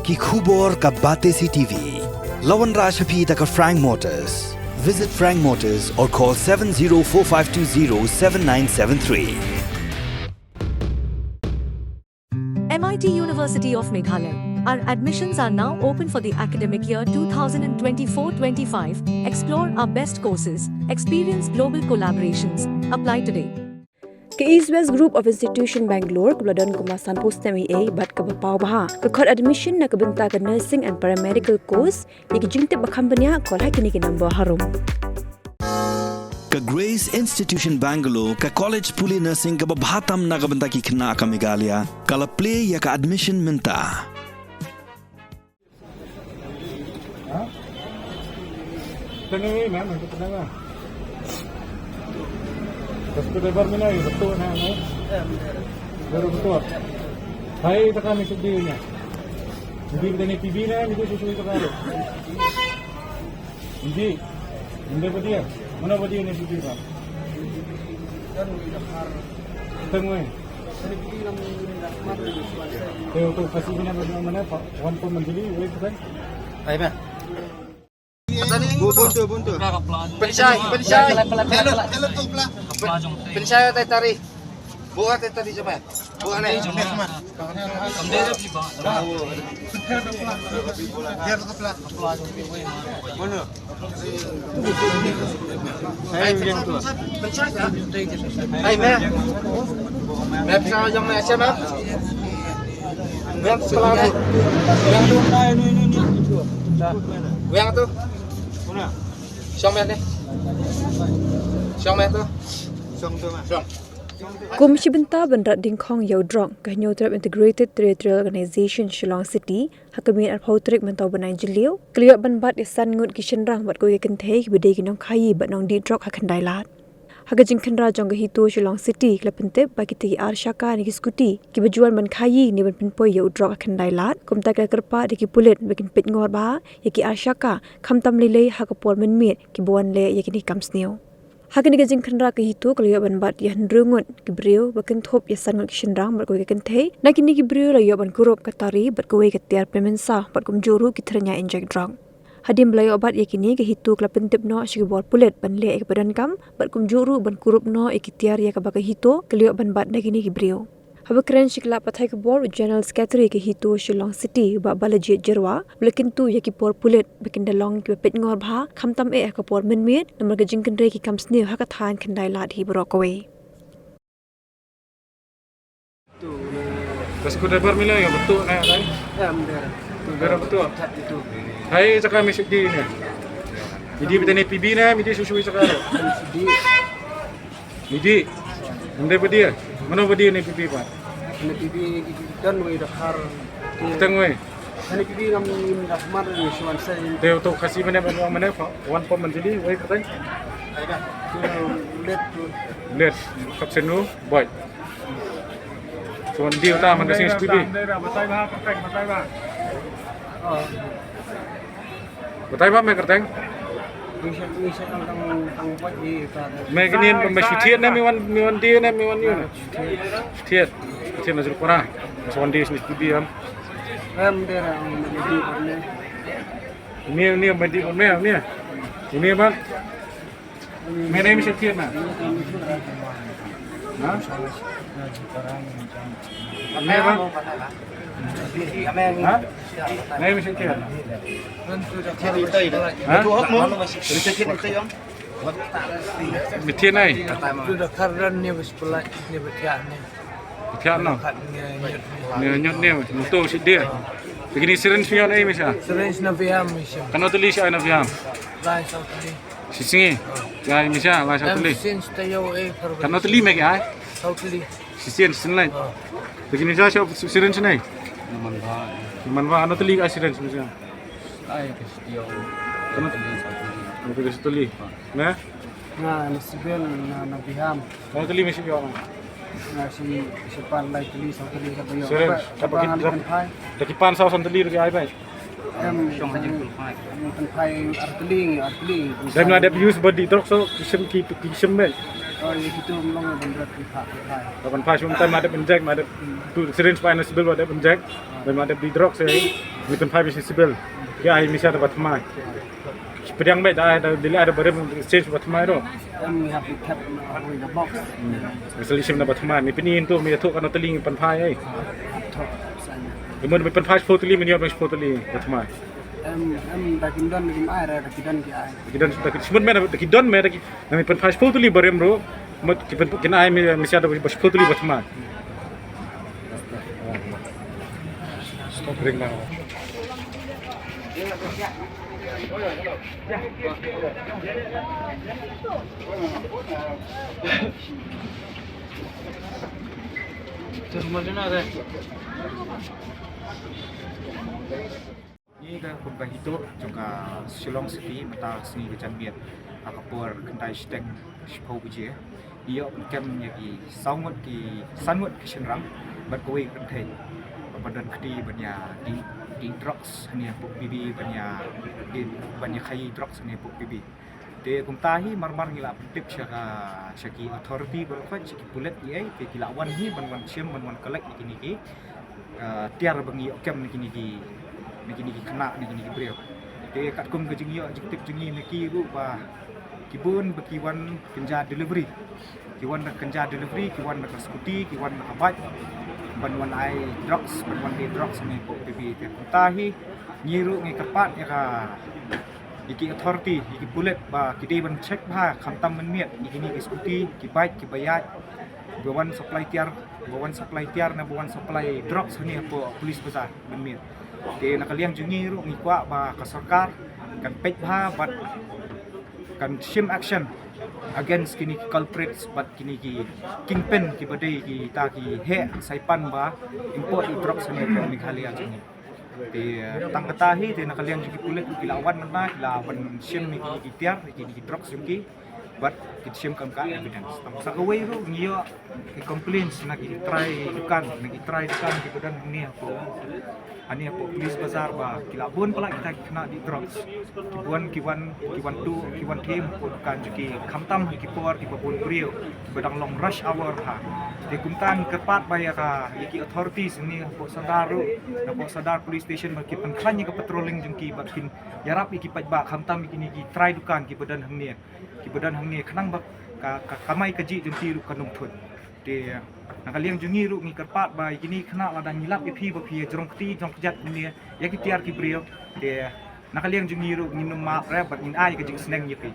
ki khubor ka Bate CTV. Lawan Rashaphi taka Frank Motors. Visit Frank Motors or call 7045207973. MIT University of Meghalaya. Our admissions are now open for the academic year 2024-25. Explore our best courses, experience global collaborations. Apply today. Ke East West Group of Institution Bangalore kebeladaan kemasan post MA bat ke bapau baha ke kod admission na kebenta ke nursing and paramedical course yang jingtip bakam benya kol hai kini ke number harum. Ka Grace Institution Bangalore ka college puli nursing ka babhatam na kabenta ki khna ka Meghalaya kala play ya ka admission minta. Tengah ni, mana kita tengah. Bas lebar ni lah, betul nak ni. Baru betul. Hai, takkan ni sedih ni. Jadi kita ni PB ni, itu sesuai takkan. Jadi, benda apa dia? Mana apa dia ni PB kan? Tengah ni. Untuk kasih benda mana? Wan pun menjadi, boleh kan? Hai mah. Buntu. Pensai. Pensai tadi. Buat tadi coba. Buat ni. Mana? Hai mah. Pensai yang mana siapa? Yang sekolah tu. Yang tu. Mana? Siang ni. Siang tu. Siang. Komisi Benta Bandrat Dingkhong Yaudrong ke Nyotrap Integrated Territorial Organisation Shillong City hakamin arpautrik mentau benai jeliu keliwat banbat isan ngut kishenrang bat koye kenthei bedai ginong khayi bat nong di drok hakandai lat. Haga jingkhenra jong hitu Shillong City klepentep bagi tegi arshaka ni skuti ki bejuan ban khayi ni ban pinpoi yaudrok hakandai lat kumta ka kerpa deki pulit bakin pit ngor ba yaki arshaka khamtam lilei hakapor menmit ki buan le yakini kamsneo. Hakan ni jingkhenra ke hitu keliwat banbat ya ndrungut ki breu bakin thop ya sangut kishenrang bat koye kenthei nakini ki breu la yo ban kurup katari bat koye ketiar pemensa bat kumjuru ki threnya injek drang. Hadim belai obat yakini ke hitu kelapentip no sigibor pulet ban le ek badan kam bat kumjuru ban kurup no ikitiar ya kabaka hito keliok ban bat nakini gibriu. Haba keren sikla pathai ke bor General Secretary ke hitu Shillong City ba balajit jerwa lekin tu yakipor pulet bakin dalong ki pet ngor bha khamtam e akapor menmit nomor ke jingken re ki kamsni ha ka than khandai lat hi brokawe. Bas lebar ni lah, betul nak kan? Ya, benar. Betul. Hai, cakap mesej dia ni. Jadi kita ni PB ni, midi susu cakap. Midi. Benda apa dia? Mana apa dia ni PB pak? Ini PB dan we dakar. Tengwe. Ini PB ngam rahmar ni suan saya. Dia untuk kasih mana wan pom menjadi, wei kata. Let kapsenu, boy. Suan dia utama dari sini PB. Betul apa mereka teng? Bisa tang buat di kan. Mereka ni memasuki ni miwan dia ni miwan ni. Tiat nazar korang. Suan dia sini PB am. Benar ini Ni mandi pun ni ni. Ini apa? Mana ni mesti tiat mana? Hah? Ni apa? Hah? Ni mesti tiat. Mesti ni. Sudah karena ni bersebelah ni bertiak ni. Tiat no. Nyot ni, untuk si dia. Begini siren siapa ni misal? Sering nabiam misal. Kan tulis siapa nabiam? Lain sautli. Si singi. Ya misal, lah satu tulis. Sin tayo Kan tulis mereka ay? sautli. Si sin lain. Begini siapa siren sini? Manfa ano tulis siren misal? Ay kestiyo. Kan tulis tulis. Nah, Nga nasibel na nabiam. ano tulis misal siapa? Nga si pan lai tulis sautli sa tayo. Seren, dapat Takipan saus tulis ke ay ba? Kan pai artling. Dan ada use body drug so kisem ben. Oh itu melong berat di pai. Kapan pas time ada penjek, ada tu syringe spinal sibil ada penjek, dan ada di drug saya. มีเป็นไฟเป็นซิเบิลที่ไอ้มีชาติบัตรมาเปลี่ยนไม่ได้เดี๋ยวada barang exchangeบัตรมาด้วย We have to keep in the box. misalnya sim na ba't man may pinin to may atuk ano taling panpay ay Top sign. imo may panpay photoli man yung photoli ba't man Dakidan di air, dakidan di air. kidan simon man dakidon may may panpay photoli barem bro mo kinay may siya daw bas photoli ba't man stop ring na Ini kan pembahito juga Shillong City mata seni kejamian akapur kentai steng shpau buje dia kem yaki sangut ki sangut ki shenrang berkoi kentai badan kedi banya di drugs ni puk bibi banya di banya khai drugs ni puk bibi de kumtahi marmar ngila tip syaki authority berfat syaki pulet ai ke kilawan hi banwan sim banwan kolek ikini ki tiar bangi kem ikini ki kena ni beliau. Dia kat kum ke jengi objektif jengi neki bu ba kibun bekiwan kenja delivery. Kiwan nak kenja delivery, kiwan nak skuti, kiwan nak bike. Banwan ai drugs, banwan di drugs ni pok bibi te. Tahi nyiru ngi kepat ya ka. Iki authority, iki bullet ba kidai ban check ba khamtam man miet iki ni skuti, ki bike, ki bayat. Bawan supply tiar na bawan supply drugs ni po polis besar man miet. Di nakaliang jungi ru ngikwa ba kasarkar kan pek ba but kan shim action against kini culprits but kini ki kingpin ki badai ki ta ki he saipan ba import drugs ni ko Meghalaya jungi di tang katahi di nakaliang jungi kulit kilawan na kilawan shim ni ki tiar ki drugs jungi but kita shim kam ka evidence tang sa kawai ru ngiyo ki complaints na ki try dukan ki badan ni ako ani apa polis bazar ba kilabun pala kita kena di drugs kiwan team kan juki khamtam ki por ki babun brio bedang long rush hour ha di kumtan kepat baya ka iki authorities ni po sadar police station ba ki pankanya ka patrolling jungki bakin yarap iki pajba khamtam iki ni ki try dukan ki badan hangni khanang ba ka kamai kaji jungki ru kanung thut di nakaliang jungi ru ngi kerpat ba ini kena ladang ngilap ipi ba pi jrong kti jrong kjat ni ya ki tiar ki brio de nakaliang jungi ru ngi numma ra ba in ai ka jing sneng yipi